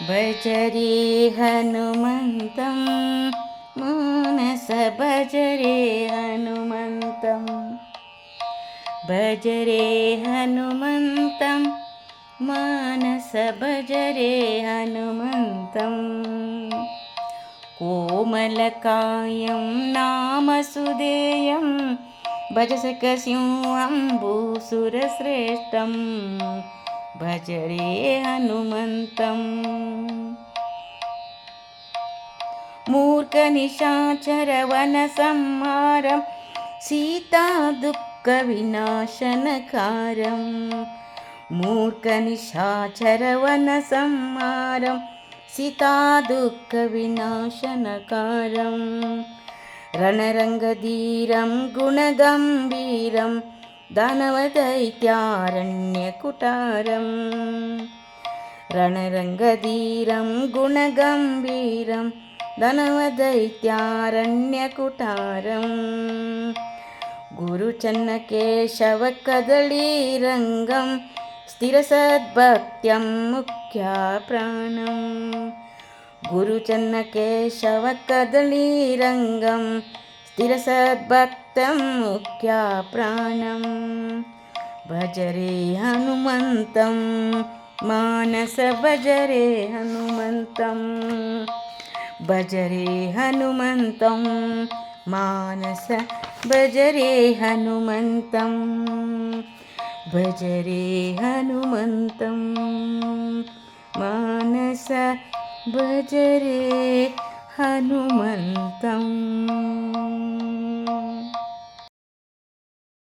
भज रे हनुमन्तं मानस भज रे हनुमन्तं भज रे हनुमन्तं मानस भज रे हनुमन्तं कोमलकायं नामसुदेयं भजसकसिंहम्बुसुरश्रेष्ठं भज रे हनुमन्तं मूर्खनिशाचरवनसंहारं सीतादुःखविनाशनकारं मूर्खनिशाचरवनसंहारं सीतादुःखविनाशनकारं रणरङ्गधीरं गुणगम्भीरं दानवदैत्यारण्यकुटारं रणरङ्गधीरं गुणगम्भीरं दानवदैत्यारण्यकुटारं गुरुचन्नकेशवकदळीरङ्गं स्थिरसद्भक्त्यं मुख्यप्राणं गुरुचन्नकेशवकदळीरङ्गं स्थिरसद्भक्तं मुख्यप्राणं भज रे हनुमन्तं मानस भज रे हनुमन्तं भज रे हनुमन्तं मानस भज रे हनुमन्तं भज रे हनुमन्तं मानस भज रे हनुमन्तम्।